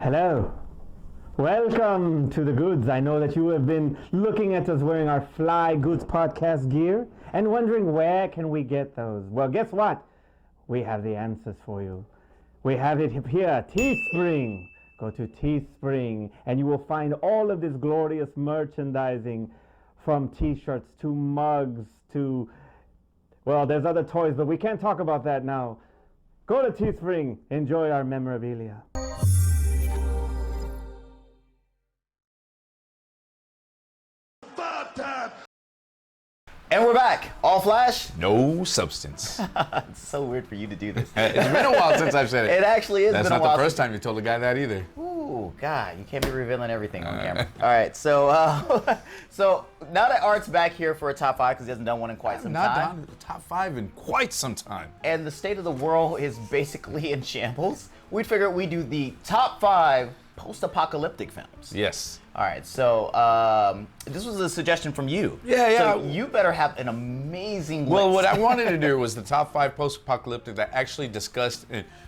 Hello. Welcome to the Goods. I know that you have been looking at us wearing our Fly Goods podcast gear and wondering where can we get those. Well, guess what? We have the answers for you. We have it here, Teespring. Go to Teespring and you will find all of this glorious merchandising, from T-shirts to mugs to, well, there's other toys, but we can't talk about that now. Go to Teespring. Enjoy our memorabilia. And we're back. All flash? No substance. It's so weird for you to do this. It's been a while since I've said it. It actually is. That's been a not while the first time you told a guy that either. Ooh, God, you can't be revealing everything on camera. All right, so so now that Art's back here for a top five because he hasn't done one in quite some time. Not done the top five in quite some time. And the state of the world is basically in shambles. We figured we'd do the top five post-apocalyptic films. Yes. All right, so this was a suggestion from you. Yeah. So you better have an amazing list. Well, what I wanted to do was the top five post-apocalyptic that actually discussed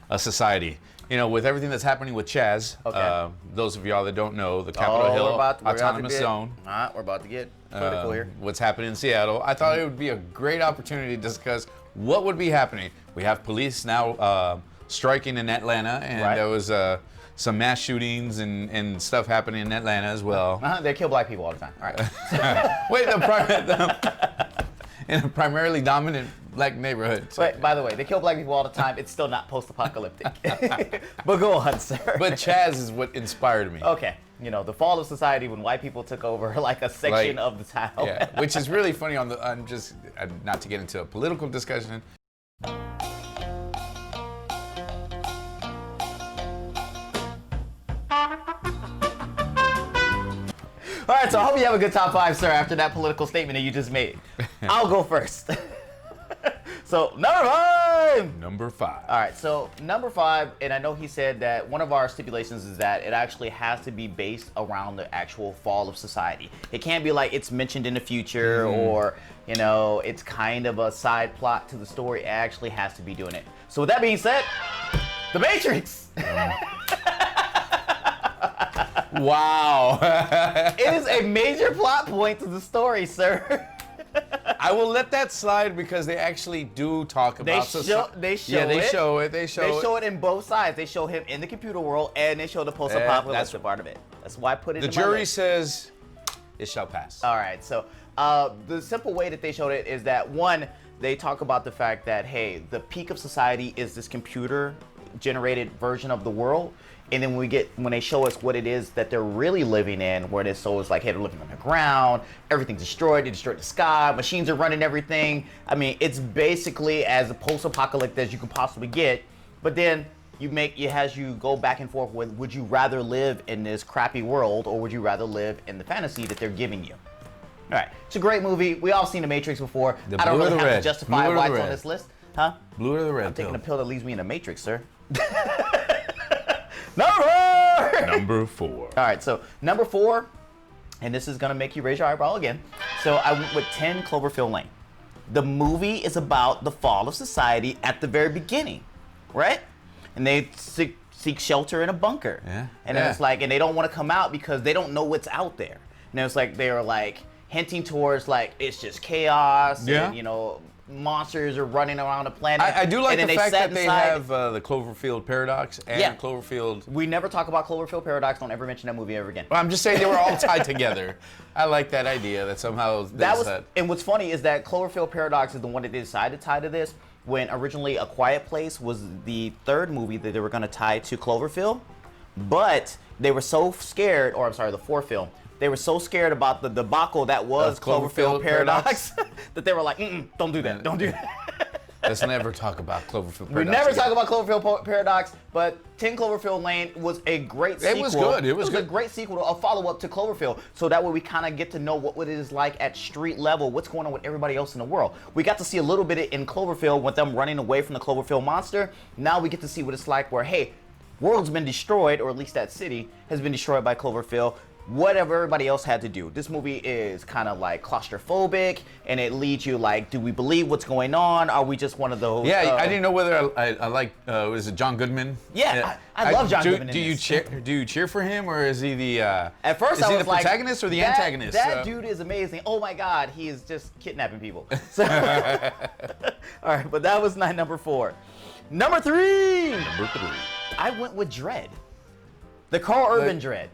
a society. You know, with everything that's happening with Chaz. Okay. Those of y'all that don't know, the Capitol Hill Autonomous Zone. We're about to get political here. What's happening in Seattle. I thought it would be a great opportunity to discuss what would be happening. We have police now striking in Atlanta, and Right. there was some mass shootings and stuff happening in Atlanta as well. They kill black people all the time. All right. Wait, in a primarily dominant black neighborhood. So. Wait, by the way, they kill black people all the time. It's still not post-apocalyptic. But go on, sir. But Chaz is what inspired me. Okay. You know, the fall of society when white people took over like a section of the town. Yeah, which is really funny not to get into a political discussion. All right, so I hope you have a good top five, sir, after that political statement that you just made. I'll go first. So, number five. Number five. All right, so number five, and I know he said that one of our stipulations is that it actually has to be based around the actual fall of society. It can't be like it's mentioned in the future or, you know, it's kind of a side plot to the story. It actually has to be doing it. So with that being said, The Matrix. Wow. It is a major plot point to the story, sir. I will let that slide because they actually do talk about They show it in both sides. They show him in the computer world and they show the post-apocalyptic part of it. That's why I put it in the my jury list. says it shall pass. All right, so the simple way that they showed it is that, one, they talk about the fact that, hey, the peak of society is this computer-generated version of the world. And then when they show us what it is that they're really living in, where it's like, hey, they're living on the ground, everything's destroyed, they destroyed the sky, machines are running everything. I mean, it's basically as a post-apocalyptic as you can possibly get. But then it has you go back and forth with, would you rather live in this crappy world or would you rather live in the fantasy that they're giving you? All right, it's a great movie. We all seen The Matrix before. I don't really have to justify why it's on this list. Huh? Blue or the red? I'm taking a pill that leaves me in the Matrix, sir. Number four. All right, so number four, and this is gonna make you raise your eyebrow again. So I went with 10 Cloverfield Lane. The movie is about the fall of society at the very beginning, right? And they seek shelter in a bunker. Yeah. And then it's like, and they don't want to come out because they don't know what's out there. And it's like they are like hinting towards like it's just chaos. Yeah. And, you know, monsters are running around the planet. I do like and the fact that they inside. have the Cloverfield paradox and Cloverfield. We never talk about Cloverfield paradox. Don't ever mention that movie ever again. Well, I'm just saying they were all tied together. I like that idea that somehow And what's funny is that Cloverfield paradox is the one that they decided to tie to this, when originally A Quiet Place was the third movie that they were going to tie to Cloverfield, but they were so scared, or I'm sorry, the fourth film. They were so scared about the debacle that was Cloverfield paradox that they were like, don't do that, don't do that. Let's never talk about Cloverfield paradox. We never talk about Cloverfield paradox, but 10 Cloverfield Lane was a great sequel. It was good. It was a great sequel, a follow-up to Cloverfield. So that way we kind of get to know what it is like at street level, what's going on with everybody else in the world. We got to see a little bit in Cloverfield with them running away from the Cloverfield monster. Now we get to see what it's like where, hey, world's been destroyed, or at least that city has been destroyed by Cloverfield. whatever everybody else had to do. This movie is kind of like claustrophobic, and it leads you like, do we believe what's going on? Are we just one of those? Yeah, I didn't know whether I like. Was it John Goodman? Yeah, I love John Goodman. Do you cheer? Do you cheer for him, or is he the? At first, is I he was the like, protagonist or the antagonist? That dude is amazing. Oh my God, he is just kidnapping people. So, all right, but that was my number 4. Number 3. I went with Dredd, the Carl Urban Dredd.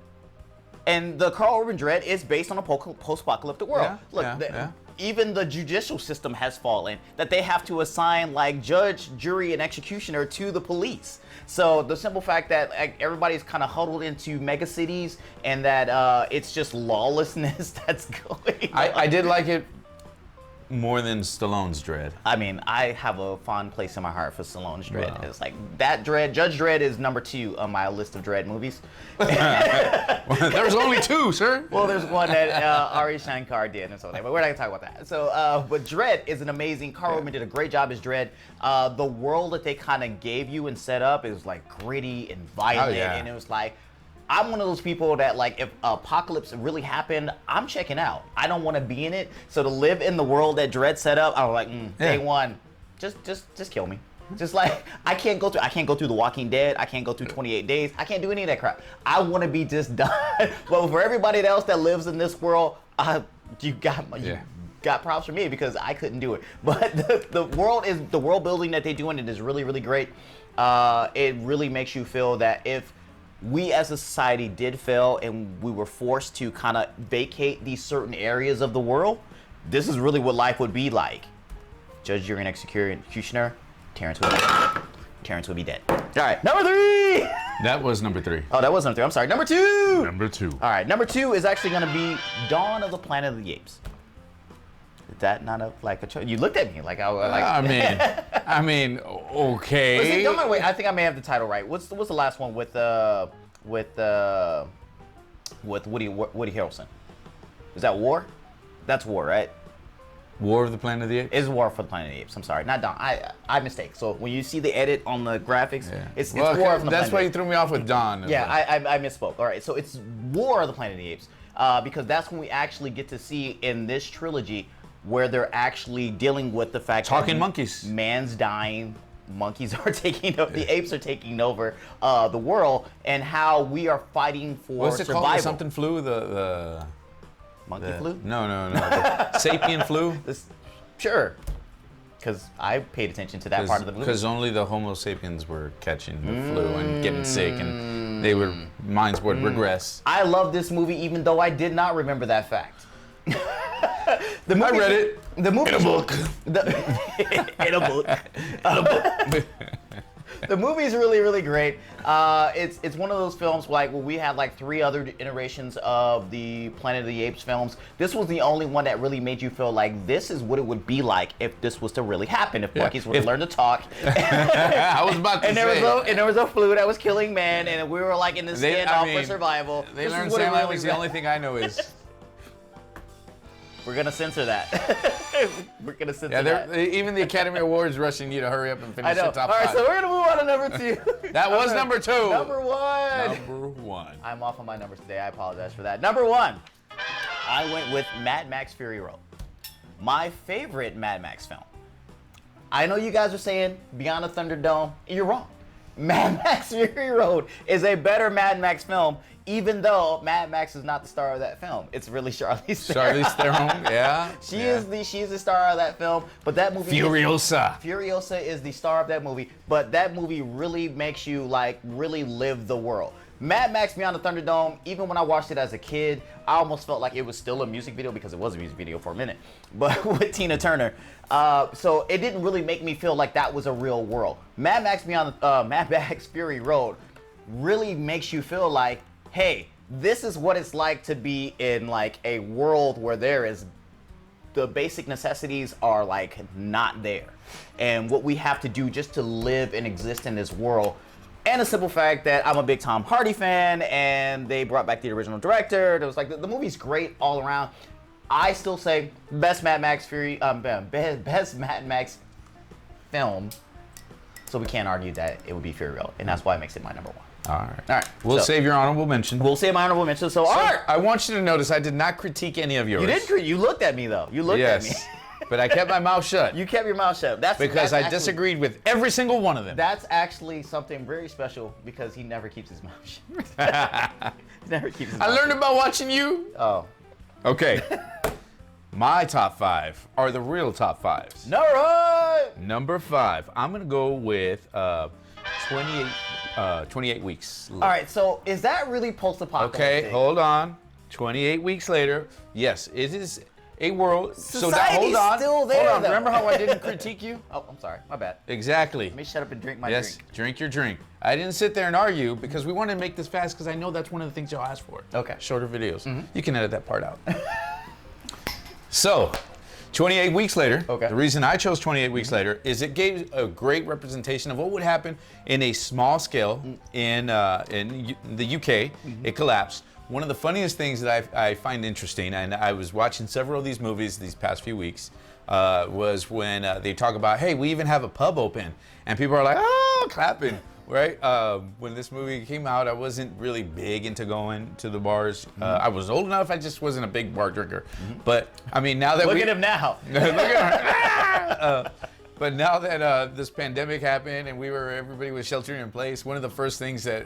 And the Carl Urban Dredd is based on a post-apocalyptic world. Yeah, Look, even the judicial system has fallen, that they have to assign like judge, jury, and executioner to the police. So the simple fact that like, everybody's kind of huddled into mega cities and that it's just lawlessness that's going on. I did like it more than Stallone's Dredd. I mean, I have a fond place in my heart for Stallone's Dredd. Wow. It's like that Dredd. Judge Dredd is number 2 on my list of Dredd movies. There's only 2, sir. Well, there's one that Ari Shankar did and so on, but we're not gonna talk about that. So, but Dredd is an amazing. Carl Urban did a great job as Dredd. The world that they kind of gave you and set up is like gritty and violent, and it was like, I'm one of those people that like, if apocalypse really happened, I'm checking out. I don't want to be in it. So to live in the world that Dredd set up, I was like, day one, just kill me. Just like, I can't go through The Walking Dead. I can't go through 28 Days. I can't do any of that crap. I want to be just done. But for everybody else that lives in this world, you got props for me because I couldn't do it. But the world building that they do in it is really, really great. It really makes you feel that if we as a society did fail and we were forced to kind of vacate these certain areas of the world, this is really what life would be like. Judge, jury, and executioner, Terrence would be dead. All right, number 3. That was number 3. Oh, that was number 3. I'm sorry. Number 2. Number 2. All right, number 2 is actually going to be Dawn of the Planet of the Apes. Is that not a choice? You looked at me like I was like. I mean, okay. Wait, I think I may have the title right. What's the last one with Woody Harrelson? Is that War? That's War, right? War of the Planet of the Apes? It's War for the Planet of the Apes. I'm sorry, not Dawn. I mistake. So when you see the edit on the graphics, it's War of the Planet. That's why you threw me off with Dawn. Yeah, I misspoke. All right, so it's War of the Planet of the Apes because that's when we actually get to see in this trilogy where they're actually dealing with the fact that monkeys. Man's dying, monkeys are taking over, the apes are taking over the world, and how we are fighting for survival. What's it called? Something flu? The monkey flu? No. The sapien flu? Sure. Because I paid attention to that part of the movie. Because only the Homo sapiens were catching the flu and getting sick, and minds would regress. I love this movie even though I did not remember that fact. I read it. The movie in a book. In a book. The movie is really, really great. It's one of those films like we had like 3 other iterations of the Planet of the Apes films. This was the only one that really made you feel like this is what it would be like if this was to really happen. If monkeys would learn to talk. I was about to say. And there was a flu that was killing man, and we were like in this standoff for survival. They learned sign language. The only thing I know is. We're gonna censor that. We're gonna censor that. Even the Academy Awards rushing you to hurry up and finish the top 5. All right, so we're gonna move on to number 2. That was number 2. Number 1. Number 1. I'm off on my numbers today. I apologize for that. Number 1. I went with Mad Max Fury Road. My favorite Mad Max film. I know you guys are saying Beyond the Thunderdome. You're wrong. Mad Max Fury Road is a better Mad Max film, even though Mad Max is not the star of that film. It's really Charlize Theron. Charlize Theron, yeah. She's the star of that film, but that movie Furiosa is the star of that movie, but that movie really makes you like really live the world. Mad Max Beyond the Thunderdome, even when I watched it as a kid, I almost felt like it was still a music video because it was a music video for a minute, but with Tina Turner. So it didn't really make me feel like that was a real world. Mad Max Fury Road really makes you feel like, hey, this is what it's like to be in like a world where the basic necessities are like not there. And what we have to do just to live and exist in this world. And the simple fact that I'm a big Tom Hardy fan and they brought back the original director. It was like the movie's great all around. I still say best Mad Max film. So we can't argue that it would be Fury Road. And that's why it makes it my number 1. All right. All right. We'll so save your honorable mention. We'll say my honorable mention. So, Art. I want you to notice I did not critique any of yours. You didn't. You looked at me though. You looked at me. But I kept my mouth shut. You kept your mouth shut. Because I disagreed with every single one of them. That's actually something very special because he never keeps his mouth shut. He never keeps his mouth I learned shut. about watching you. Oh. Okay. My top 5 are the real top 5s. No, right. Number 5, I'm going to go with 28 weeks. All right, so is that really post-apocalyptic? Okay, hold on. 28 weeks later, yes, it is a world. Society's still there, Hold on. though. Remember how I didn't critique you? Oh, I'm sorry. My bad. Exactly. Let me shut up and drink my Yes, drink. drink your drink. I didn't sit there and argue because we wanted to make this fast because I know that's one of the things you'll ask for. Okay. Shorter videos. You can edit that part out. So, 28 weeks later, Okay. the reason I chose 28 weeks later is it gave a great representation of what would happen in a small scale in the UK. It collapsed. One of the funniest things that I find interesting, and I was watching several of these movies these past few weeks, was when they talk about, hey, we even have a pub open. And people are like, oh, clapping, right? When this movie came out, I wasn't really big into going to the bars. I was old enough, I just wasn't a big bar drinker. But, I mean, now that Look at him now. Look at him. But now that this pandemic happened and everybody was sheltering in place, one of the first things that,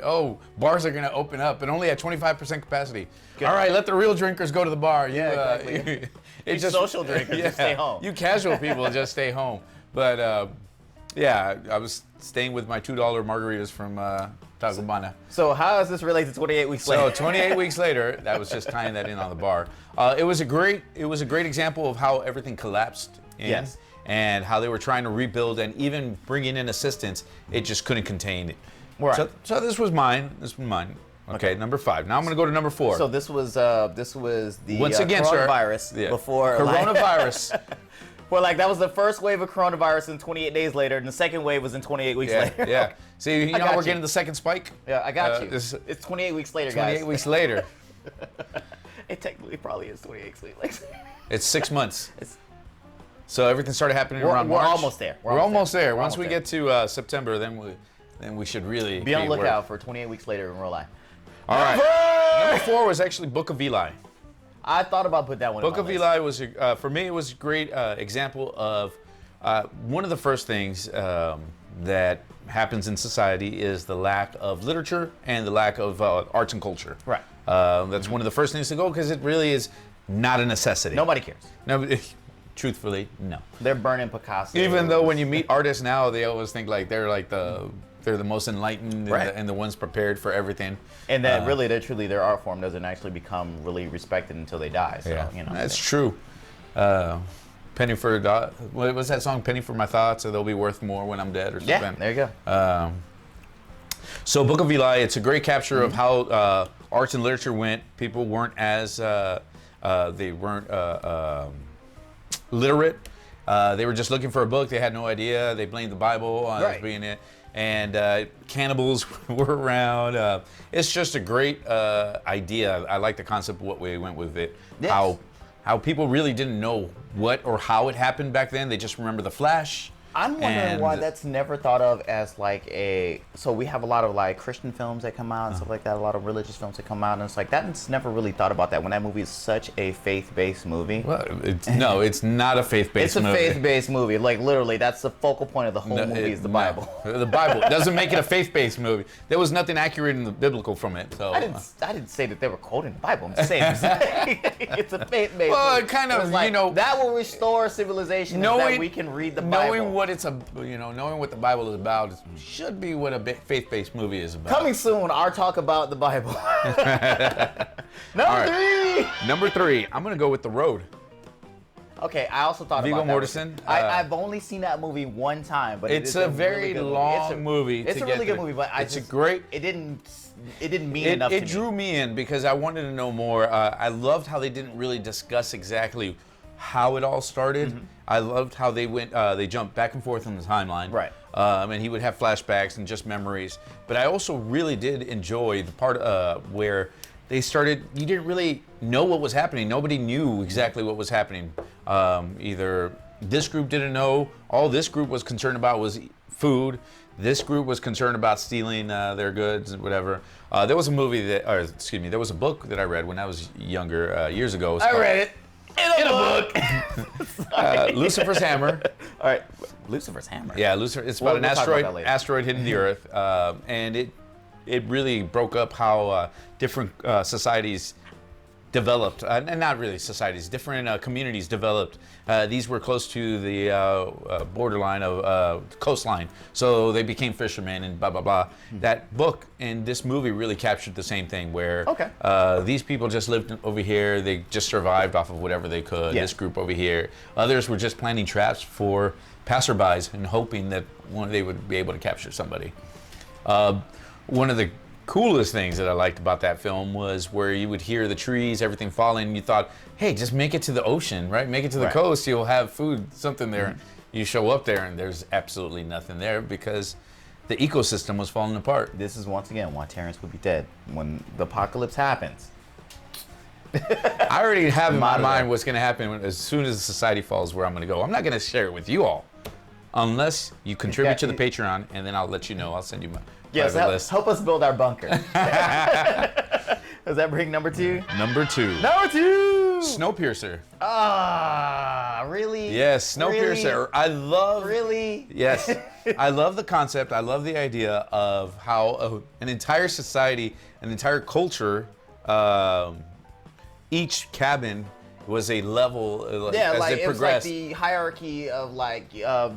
bars are going to open up, but only at 25% capacity. Good. All right, let the real drinkers go to the bar. Yeah, exactly. It's just social drinkers, just stay home. You casual people just stay home. But I was staying with my $2 margaritas from Tagubana. So how does this relate to 28 weeks later? So 28 weeks later, that was just tying that in on the bar. It was a great example of how everything collapsed. Yes. And how they were trying to rebuild and even bringing in assistance, it just couldn't contain it. Right. So this was mine. Okay, number 5. Now I'm going to go to number 4. So this was the Once again, coronavirus before coronavirus. Well, that was the first wave of coronavirus, and 28 days later, and the second wave was in 28 weeks later. Yeah. See, you know got we're you. getting the second spike. Yeah, I got you. It's It's 28 weeks later, guys. 28 weeks later. It technically probably is 28 weeks later. It's 6 months. So everything started happening around We're March. almost there. We're almost there. Once almost we there. get to September, then we should really Be on the where- lookout for 28 weeks later in real life. All right. Number 4 was actually Book of Eli. I thought about putting that one Book on of my list. Eli was, for me, it was a great example of one of the first things that happens in society is the lack of literature and the lack of arts and culture. Right. That's one of the first things to go because it really is not a necessity. Nobody cares. No, truthfully, no. They're burning Picasso. Even though when you meet artists now, they always think like they're the most enlightened Right. and the ones prepared for everything. And that really, their art form doesn't actually become really respected until they die. So, That's true. Penny for a dot. What was that song? Penny for my thoughts, or they'll be worth more when I'm dead, or something. Yeah, there you go. So Book of Eli, it's a great capture of how arts and literature went. People weren't as literate. They were just looking for a book. They had no idea. They blamed the Bible on Right. it being it. And cannibals were around. It's just a great idea. I like the concept of what we went with it. Yes. How people really didn't know what or how it happened back then. They just remember the Flash. I'm wondering And- why that's never thought of as so we have a lot of Christian films that come out and stuff like that, a lot of religious films that come out, and it's that's never really thought about that when that movie is such a faith-based movie. Well, no, it's not a faith-based It's movie. a faith-based movie. Literally, that's the focal point of the whole movie is the Bible. No. The Bible doesn't make it a faith-based movie. There was nothing accurate in the biblical from it. So I didn't say that they were quoting the Bible. I'm just saying it's a faith-based Well, movie. it kind of, It's that will restore civilization is that we can read the Bible. Knowing what the Bible is about should be what a faith-based movie is about. Coming soon, our talk about the Bible. Number 3. Number 3, I'm gonna go with The Road. Okay, I also thought Viggo about that. Mortensen, I've only seen that movie one time, but It's it is a really very good long movie. It's to a get really good through. movie, but it didn't mean enough to It me. drew me in because I wanted to know more. I loved how they didn't really discuss exactly how it all started. Mm-hmm. I loved how they went. They jumped back and forth on the timeline. Right. And he would have flashbacks and just memories. But I also really did enjoy the part where they started. You didn't really know what was happening. Nobody knew exactly what was happening. Either this group didn't know. All this group was concerned about was food. This group was concerned about stealing their goods and whatever. There was a movie there was a book that I read when I was younger, years ago. I read it in a book. Lucifer's Hammer. All right, Lucifer's Hammer. Yeah, Lucifer. It's about We'll an talk about that later. asteroid hitting the Earth, and it really broke up how different societies developed, and not really societies, different communities developed. These were close to the borderline of coastline, so they became fishermen and blah, blah, blah. That book and this movie really captured the same thing where these people just lived over here, they just survived off of whatever they could, this group over here. Others were just planting traps for passerbys and hoping that they would be able to capture somebody. One of the coolest things that I liked about that film was where you would hear the trees, everything falling, and you thought, hey, just make it to the ocean, right? Make it to the coast, you'll have food, something there. You show up there and there's absolutely nothing there because the ecosystem was falling apart. This is once again why Terrence would be dead when the apocalypse happens. I already have in my mind what's going to happen as soon as the society falls, where I'm going to go. I'm not going to share it with you all unless you contribute to the Patreon, and then I'll let you know. I'll send you my private list. Help us build our bunker. Does that bring number 2? Number 2. Number 2! Snowpiercer. Ah, really? Yes, Snowpiercer. Really? I love. Really? Yes, I love the concept. I love the idea of how an entire society, an entire culture, each cabin was a level as it progressed. It was like the hierarchy of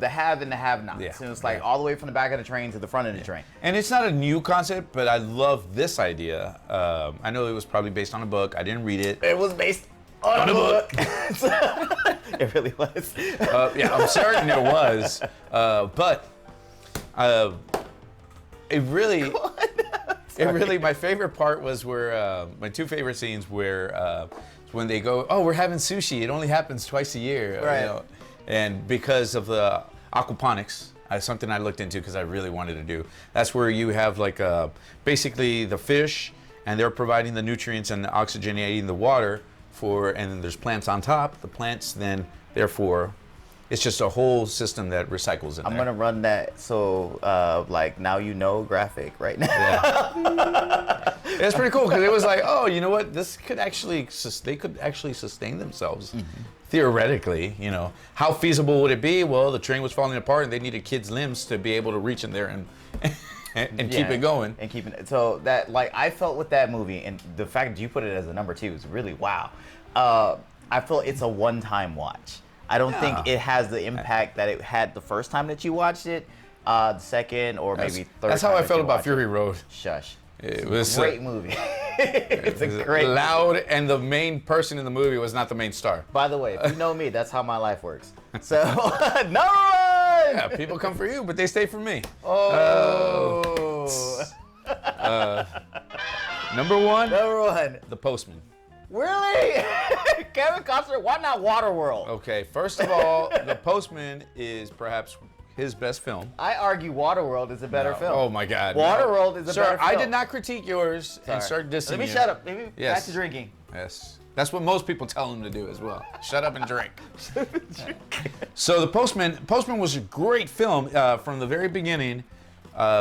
the have and the have-nots. Yeah, And it's like all the way from the back of the train to the front of the train. And it's not a new concept, but I love this idea. I know it was probably based on a book. I didn't read it. It was based on a book. It really was. Yeah, I'm certain it was. But it really, my favorite part was where my two favorite scenes were when they go, oh, we're having sushi. It only happens twice a year. Right. You know? And because of the aquaponics, something I looked into because I really wanted to do. That's where you have basically the fish, and they're providing the nutrients and oxygenating the water and then there's plants on top. The plants then, therefore, it's just a whole system that recycles in I'm there. gonna run that now you know graphic right now. Yeah. It's pretty cool because it was like, oh, you know what? This could actually, they could actually sustain themselves. Theoretically, you know. How feasible would it be? Well, the train was falling apart and they needed kids' limbs to be able to reach in there and keep it going. And keeping it. So that, I felt with that movie, and the fact that you put it as a number 2 is really wow. I feel it's a one-time watch. I don't think it has the impact that it had the first time that you watched it, the second or maybe third. That's how time I that felt you about watched Fury it. Road. Shush. It was a great movie. It's a great loud, and the main person in the movie was not the main star. By the way, if you know me, that's how my life works. So, number 1! Yeah, people come for you, but they stay for me. Oh. Number 1, Number 1. The Postman. Really? Kevin Costner, why not Waterworld? Okay, first of all, The Postman is perhaps his best film. I argue Waterworld is a better film. Oh my God. Waterworld is a better film. Sir, I did not critique yours and start dissing Let me you. shut up. Maybe back to drinking. Yes. That's what most people tell him to do as well. Shut up and drink. So The Postman was a great film from the very beginning.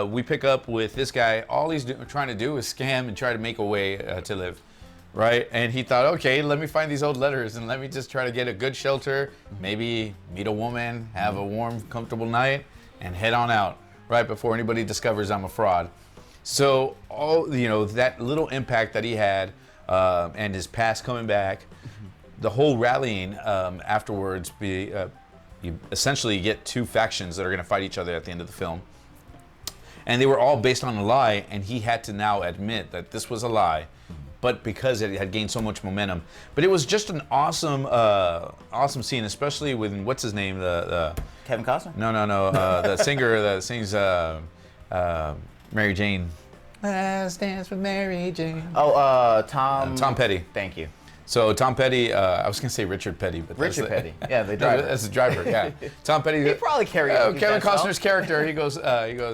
We pick up with this guy. All he's trying to do is scam and try to make a way to live. Right? And he thought, okay, let me find these old letters and let me just try to get a good shelter, maybe meet a woman, have a warm, comfortable night, and head on out, right before anybody discovers I'm a fraud. So that little impact that he had and his past coming back, the whole rallying afterwards, you essentially get two factions that are going to fight each other at the end of the film. And they were all based on a lie, and he had to now admit that this was a lie. But because it had gained so much momentum. But it was just an awesome, awesome scene, especially with, what's his name? The Kevin Costner? No. The singer that sings Mary Jane. Last Dance with Mary Jane. Oh, Tom Petty. Thank you. So Tom Petty, I was gonna say Richard Petty, but Richard Petty. Yeah, the driver. That's the driver. Yeah. Tom Petty. He probably carried Kevin Costner's character. He goes,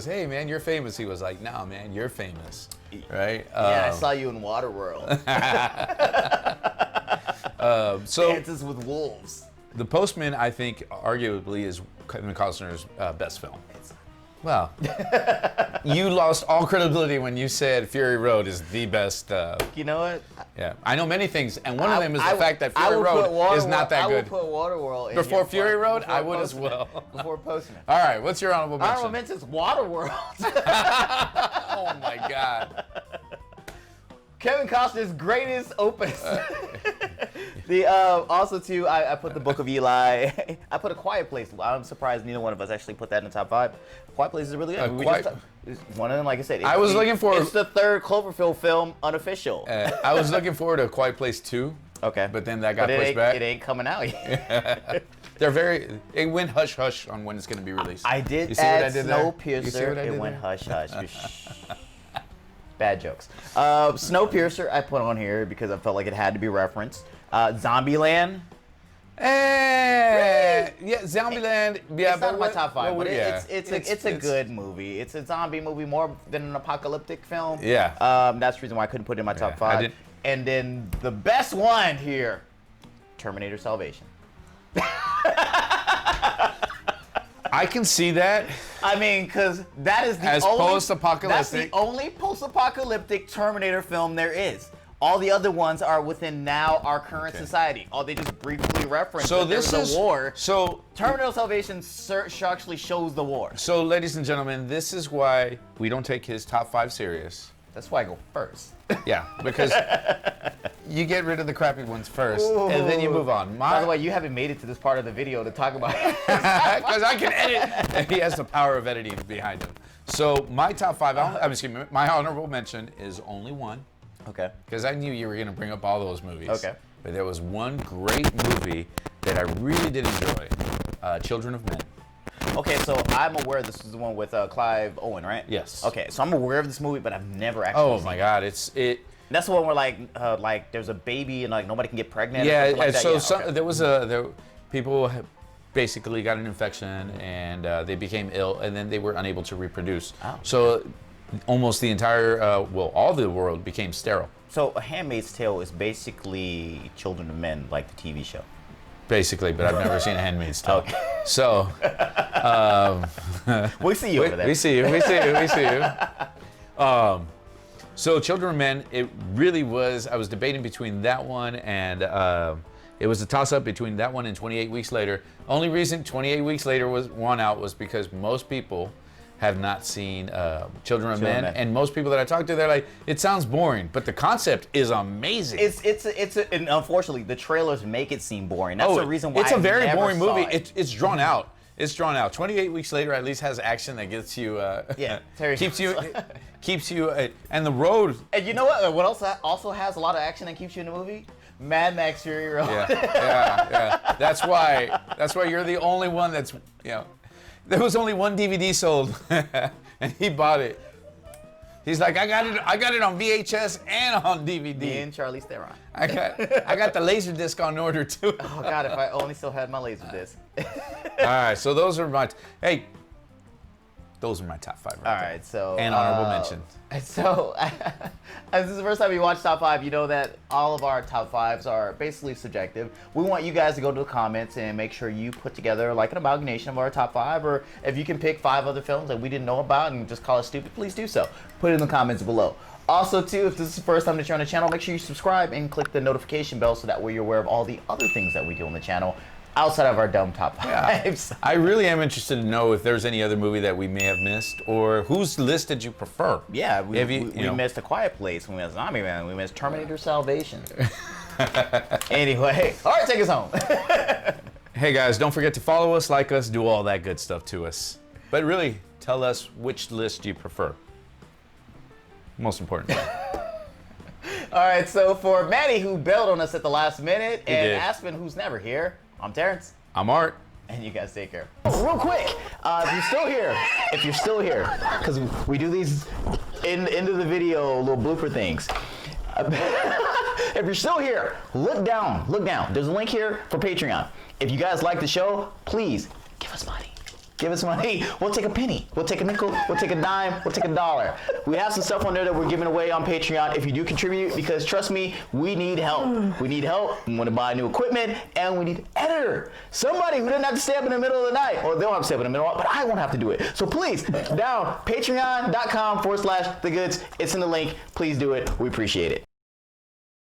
hey man, you're famous. He was like, no man, you're famous, right? Yeah, I saw you in Waterworld. So Dances with Wolves. The Postman, I think, arguably is Kevin Costner's best film. Well, you lost all credibility when you said Fury Road is the best. You know what? Yeah, I know many things, and one of them is the fact that Fury Road is not that good. I would put Waterworld in Before Fury Road, I would as well. Before posting it. All right, what's your honorable mention? Honorable mention is Waterworld. Oh my God. Kevin Costner's greatest opus. Also too, I put the Book of Eli. I put A Quiet Place. I'm surprised neither one of us actually put that in the top 5. A Quiet Place is really good. It's one of them, like I said. I was looking for. It's the third Cloverfield film, unofficial. I was looking forward to A Quiet Place 2. Okay. But then that got pushed back. It ain't coming out yet. It went hush hush on when it's going to be released. I did add Snowpiercer. It went hush hush. Bad jokes. Snowpiercer I put on here because I felt like it had to be referenced. Zombieland. Yeah, Zombieland. Yeah, it's not in my top 5, but yeah. it's a good movie. It's a zombie movie more than an apocalyptic film. Yeah. That's the reason why I couldn't put it in my top 5. And then the best one here, Terminator Salvation. I can see that. I mean, because that is As post-apocalyptic. That's the only post-apocalyptic Terminator film there is. All the other ones are within now our current society. All they just briefly reference that there was a war. So Terminator Salvation actually shows the war. So, ladies and gentlemen, this is why we don't take his top 5 serious. That's why I go first. Yeah, because you get rid of the crappy ones first, and then you move on. By the way, you haven't made it to this part of the video to talk about it. Because I can edit, and he has the power of editing behind him. So my top 5, my honorable mention is only one. Okay. Because I knew you were going to bring up all those movies. Okay. But there was one great movie that I really did enjoy, Children of Men. Okay, so I'm aware this is the one with Clive Owen, right? Yes. Okay, so I'm aware of this movie, but I've never actually Oh seen my it. God, That's the one where like there's a baby and like nobody can get pregnant. Yeah, or like so that. there was people basically got an infection and they became ill and then they were unable to reproduce. Oh. So almost the entire all the world became sterile. So A Handmaid's Tale is basically Children of Men, like the TV show. Basically, but I've never seen A Handmaid's Tale. Okay. So we see you over there. We see you. So Children of Men, it really was. I was debating between that one and it was a toss-up between that one and 28 Weeks Later. Only reason 28 Weeks Later was won out was because most people have not seen Children of Men, and most people that I talk to, they're like, it sounds boring, but the concept is amazing. And unfortunately, the trailers make it seem boring. That's the reason why it's a very never boring saw movie. It. It's drawn out. It's drawn out. 28 Weeks Later at least has action that gets you. keeps you, and the road. And you know what? What else also has a lot of action and keeps you in the movie? Mad Max Fury Road. Yeah. That's why you're the only one that's There was only one DVD sold, and he bought it. He's like, I got it on VHS and on DVD. Me and Charlize Theron. I got the laser disc on order too. Oh God, if I only still had my laser disc. All right, so those are my those are my top 5. All right, so and honorable mention. So, as this is the first time you watch top 5, you know that all of our top 5s are basically subjective. We want you guys to go to the comments and make sure you put together like an amalgamation of our top 5, or if you can pick 5 other films that we didn't know about and just call us stupid, please do so. Put it in the comments below. Also, too, if this is the first time that you're on the channel, make sure you subscribe and click the notification bell so that way you're aware of all the other things that we do on the channel outside of our dumb top 5s. I really am interested to know if there's any other movie that we may have missed, or whose list did you prefer? Yeah, we missed A Quiet Place, we missed Zombieland, we missed Terminator Salvation. Anyway, all right, take us home. Hey guys, don't forget to follow us, like us, do all that good stuff to us. But really, tell us which list you prefer. Most important. All right, so for Manny, who bailed on us at the last minute, and Aspen, who's never here, I'm Terrence. I'm Art. And you guys take care. Real quick, if you're still here, because we do these into the video little blooper things. If you're still here, look down. There's a link here for Patreon. If you guys like the show, please give us money. Give us money. We'll take a penny. We'll take a nickel. We'll take a dime. We'll take a dollar. We have some stuff on there that we're giving away on Patreon if you do contribute, because trust me, we need help. We need help. We want to buy new equipment, and we need an editor. Somebody who doesn't have to stay up in the middle of the night. Or they don't have to stay up in the middle, but I won't have to do it. So please, down patreon.com/thegoods. It's in the link. Please do it. We appreciate it.